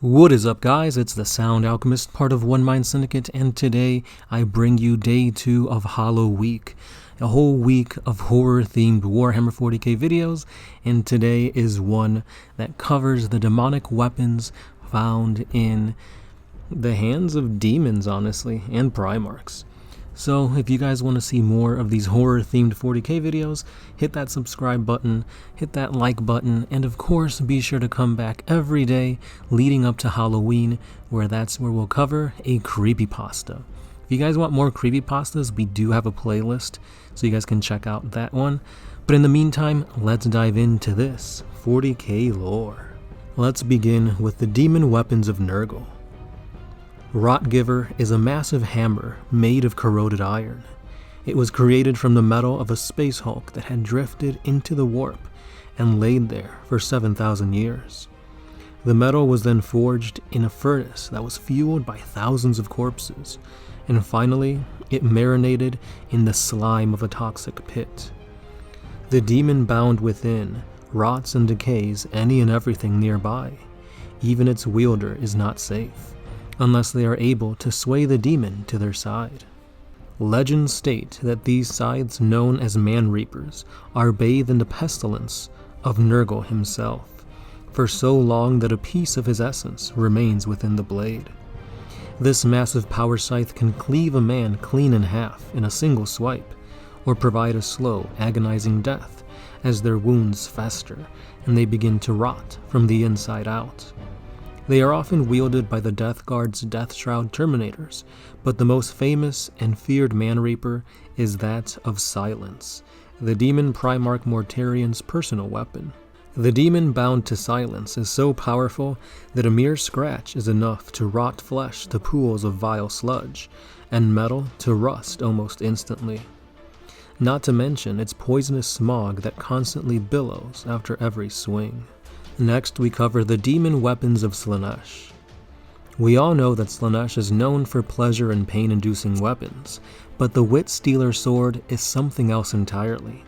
What is up, guys? It's the Sound Alchemist, part of One Mind Syndicate, and today I bring you day 2 of Halloweek, a whole week of horror-themed Warhammer 40k videos, and today is one that covers the demonic weapons found in the hands of demons, honestly, and Primarchs. So if you guys want to see more of these horror-themed 40k videos, hit that subscribe button, hit that like button, and of course be sure to come back every day leading up to Halloween, where we'll cover a creepypasta. If you guys want more creepypastas, we do have a playlist, so you guys can check out that one. But in the meantime, let's dive into this 40k lore. Let's begin with the demon weapons of Nurgle. Rotgiver is a massive hammer made of corroded iron. It was created from the metal of a space hulk that had drifted into the warp and laid there for 7,000 years. The metal was then forged in a furnace that was fueled by thousands of corpses, and finally it marinated in the slime of a toxic pit. The demon bound within rots and decays any and everything nearby. Even its wielder is not safe, unless they are able to sway the demon to their side. Legends state that these scythes, known as man-reapers, are bathed in the pestilence of Nurgle himself, for so long that a piece of his essence remains within the blade. This massive power scythe can cleave a man clean in half in a single swipe, or provide a slow, agonizing death as their wounds fester and they begin to rot from the inside out. They are often wielded by the Death Guard's Death Shroud Terminators, but the most famous and feared Man-Reaper is that of Silence, the demon Primarch Mortarian's personal weapon. The demon bound to Silence is so powerful that a mere scratch is enough to rot flesh to pools of vile sludge, and metal to rust almost instantly. Not to mention its poisonous smog that constantly billows after every swing. Next, we cover the demon weapons of Slaanesh. We all know that Slaanesh is known for pleasure and pain-inducing weapons, but the Wit Stealer sword is something else entirely.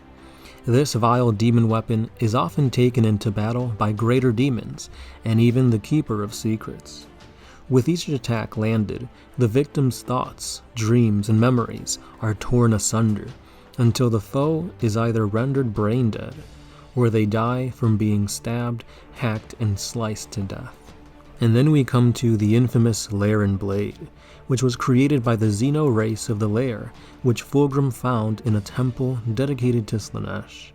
This vile demon weapon is often taken into battle by greater demons, and even the Keeper of Secrets. With each attack landed, the victim's thoughts, dreams, and memories are torn asunder, until the foe is either rendered brain-dead, or they die from being stabbed, hacked, and sliced to death. And then we come to the infamous Laryn Blade, which was created by the Xeno race of the Lair, which Fulgrim found in a temple dedicated to Slaanesh.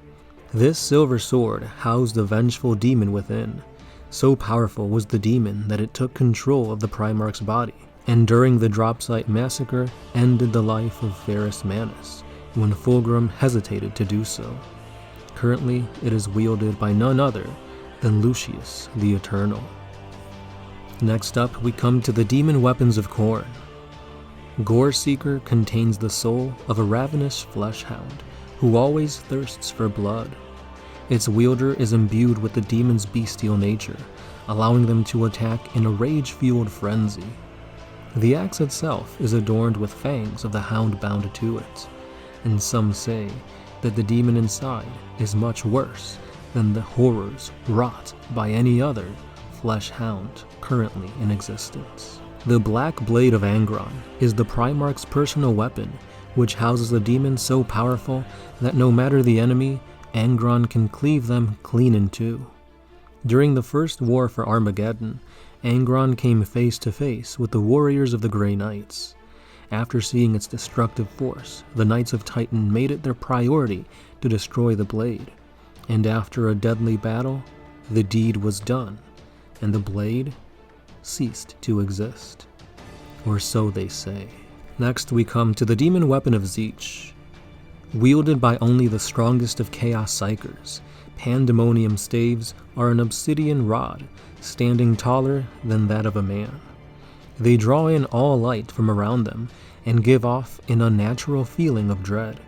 This silver sword housed a vengeful demon within. So powerful was the demon that it took control of the Primarch's body, and during the Dropsite massacre ended the life of Ferrus Manus, when Fulgrim hesitated to do so. Currently, it is wielded by none other than Lucius the Eternal. Next up, we come to the demon weapons of Khorne. Goreseeker contains the soul of a ravenous flesh hound who always thirsts for blood. Its wielder is imbued with the demon's bestial nature, allowing them to attack in a rage-fueled frenzy. The axe itself is adorned with fangs of the hound bound to it, and some say that the demon inside is much worse than the horrors wrought by any other flesh hound currently in existence. The Black Blade of Angron is the Primarch's personal weapon, which houses a demon so powerful that no matter the enemy, Angron can cleave them clean in two. During the First War for Armageddon, Angron came face to face with the warriors of the Grey Knights. After seeing its destructive force, the Knights of Titan made it their priority to destroy the blade, and after a deadly battle, the deed was done, and the blade ceased to exist. Or so they say. Next, we come to the demon weapon of Tzeentch. Wielded by only the strongest of Chaos Psychers, Pandemonium Staves are an obsidian rod, standing taller than that of a man. They draw in all light from around them and give off an unnatural feeling of dread.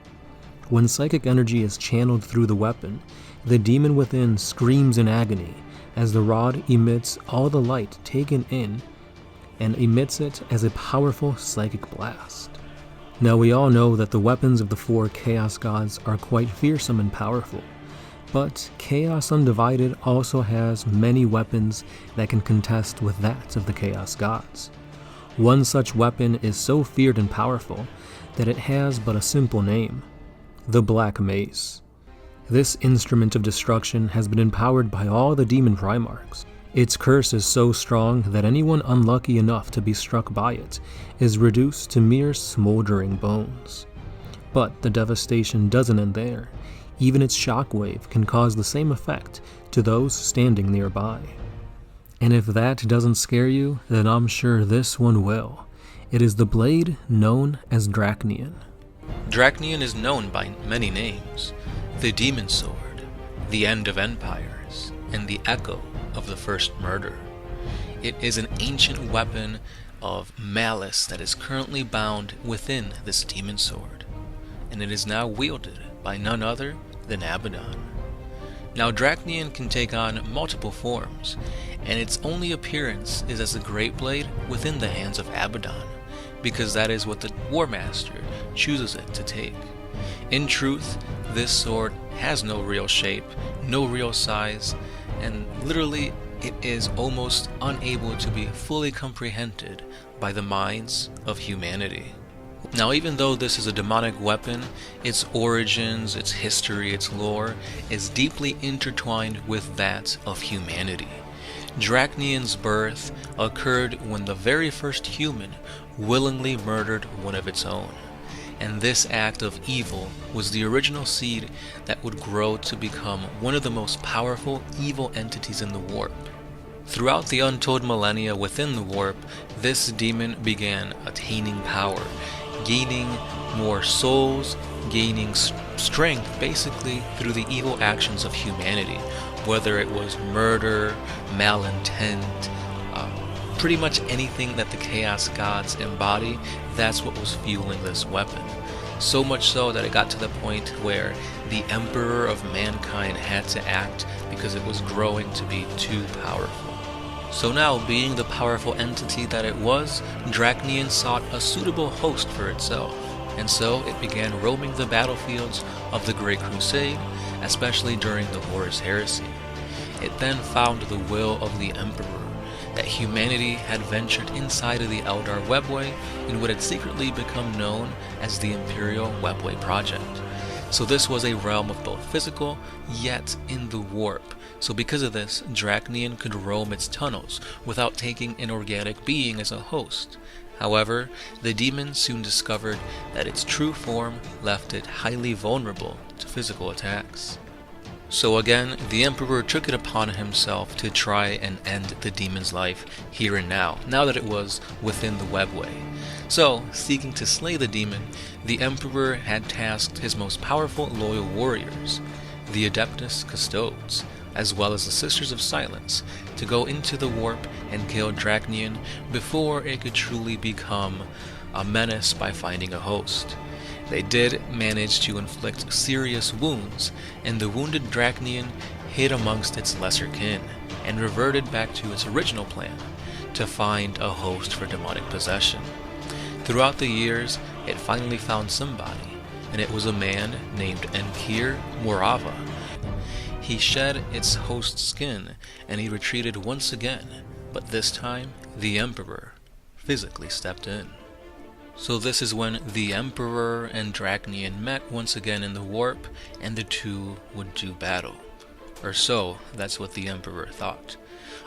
When psychic energy is channeled through the weapon, the demon within screams in agony as the rod emits all the light taken in and emits it as a powerful psychic blast. Now we all know that the weapons of the 4 Chaos Gods are quite fearsome and powerful, but Chaos Undivided also has many weapons that can contest with that of the Chaos Gods. One such weapon is so feared and powerful that it has but a simple name: the Black Mace. This instrument of destruction has been empowered by all the demon Primarchs. Its curse is so strong that anyone unlucky enough to be struck by it is reduced to mere smoldering bones. But the devastation doesn't end there. Even its shockwave can cause the same effect to those standing nearby. And if that doesn't scare you, then I'm sure this one will. It is the blade known as Dracnian. Dracnian is known by many names: the Demon Sword, the End of Empires, and the Echo of the First Murder. It is an ancient weapon of malice that is currently bound within this Demon Sword, and it is now wielded by none other than Abaddon. Now Dracnian can take on multiple forms, and its only appearance is as a great blade within the hands of Abaddon, because that is what the War Master chooses it to take. In truth, this sword has no real shape, no real size, and literally it is almost unable to be fully comprehended by the minds of humanity. Now, even though this is a demonic weapon, its origins, its history, its lore is deeply intertwined with that of humanity. Dracnian's birth occurred when the very first human willingly murdered one of its own, and this act of evil was the original seed that would grow to become one of the most powerful evil entities in the warp. Throughout the untold millennia within the warp, this demon began attaining power, gaining more souls, gaining strength basically through the evil actions of humanity, whether it was murder, malintent, pretty much anything that the Chaos Gods embody. That's what was fueling this weapon. So much so that it got to the point where the Emperor of Mankind had to act because it was growing to be too powerful. So now, being the powerful entity that it was, Dracnian sought a suitable host for itself, and so it began roaming the battlefields of the Great Crusade, especially during the Horus Heresy. It then found the will of the Emperor that humanity had ventured inside of the Eldar Webway in what had secretly become known as the Imperial Webway Project. So this was a realm of both physical, yet in the warp. So because of this, Dracnian could roam its tunnels without taking an organic being as a host. However, the demon soon discovered that its true form left it highly vulnerable to physical attacks. So again, the Emperor took it upon himself to try and end the demon's life here and now that it was within the webway. So, seeking to slay the demon, the Emperor had tasked his most powerful loyal warriors, the Adeptus Custodes, as well as the Sisters of Silence, to go into the warp and kill Dracnian before it could truly become a menace by finding a host. They did manage to inflict serious wounds, and the wounded Dracnian hid amongst its lesser kin, and reverted back to its original plan, to find a host for demonic possession. Throughout the years, it finally found somebody, and it was a man named Enkir Morava. He shed its host skin, and he retreated once again, but this time, the Emperor physically stepped in. So this is when the Emperor and Dracnian met once again in the warp, and the two would do battle. Or so, that's what the Emperor thought.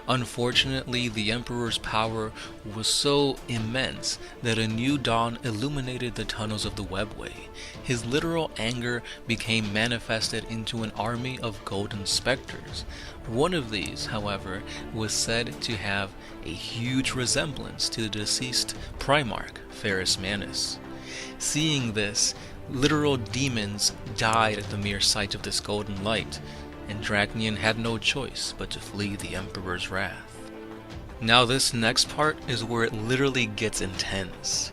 Unfortunately, the Emperor's power was so immense that a new dawn illuminated the tunnels of the webway. His literal anger became manifested into an army of golden specters. One of these, however, was said to have a huge resemblance to the deceased Primarch, Ferrus Manus. Seeing this, literal demons died at the mere sight of this golden light, and Dracnian had no choice but to flee the Emperor's wrath. Now this next part is where it literally gets intense.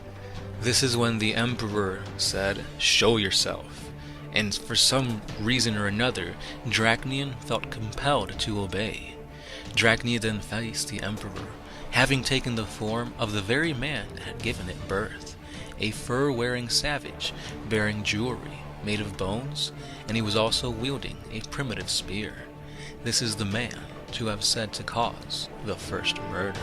This is when the Emperor said, "Show yourself," and for some reason or another, Dracnian felt compelled to obey. Dracnia then faced the Emperor, having taken the form of the very man that had given it birth, a fur-wearing savage bearing jewelry made of bones, and he was also wielding a primitive spear. This is the man to have said to cause the first murder.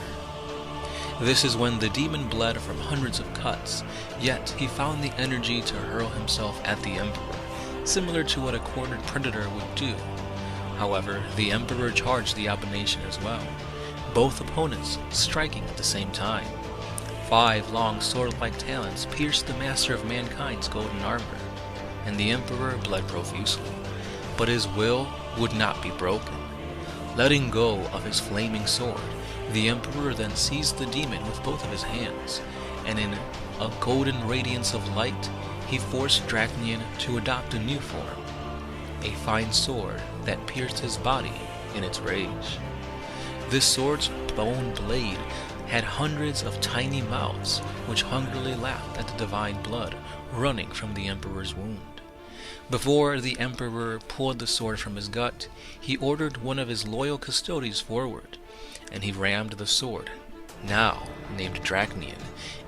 This is when the demon bled from hundreds of cuts, yet he found the energy to hurl himself at the Emperor, similar to what a cornered predator would do. However, the Emperor charged the abomination as well, both opponents striking at the same time. 5 long sword-like talons pierced the master of mankind's golden armor, and the Emperor bled profusely, but his will would not be broken. Letting go of his flaming sword, the Emperor then seized the demon with both of his hands, and in a golden radiance of light, he forced Dracnian to adopt a new form, a fine sword that pierced his body in its rage. This sword's bone blade had hundreds of tiny mouths which hungrily lapped at the divine blood running from the Emperor's wound. Before the Emperor pulled the sword from his gut, he ordered one of his loyal custodians forward, and he rammed the sword, now named Dracnian,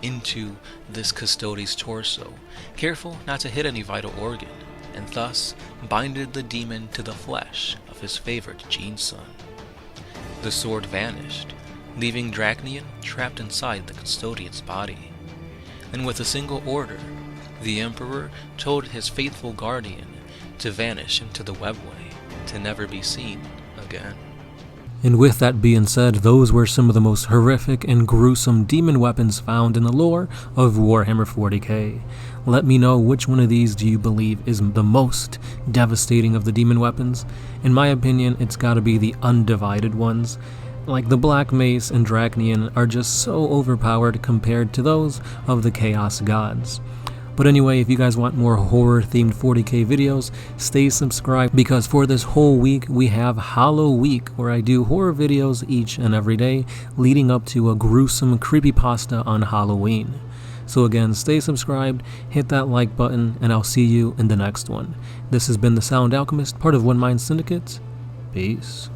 into this custody's torso, careful not to hit any vital organ, and thus binded the demon to the flesh of his favorite Gene-son. The sword vanished, leaving Dracnian trapped inside the custodian's body. And with a single order, the Emperor told his faithful guardian to vanish into the webway, to never be seen again. And with that being said, those were some of the most horrific and gruesome demon weapons found in the lore of Warhammer 40k. Let me know which one of these do you believe is the most devastating of the demon weapons. In my opinion, it's gotta be the undivided ones. Like the Black Mace and Dracnian are just so overpowered compared to those of the Chaos Gods. But anyway, if you guys want more horror-themed 40k videos, stay subscribed, because for this whole week, we have Halloweek, where I do horror videos each and every day, leading up to a gruesome creepypasta on Halloween. So again, stay subscribed, hit that like button, and I'll see you in the next one. This has been The Sound Alchemist, part of One Mind Syndicate. Peace.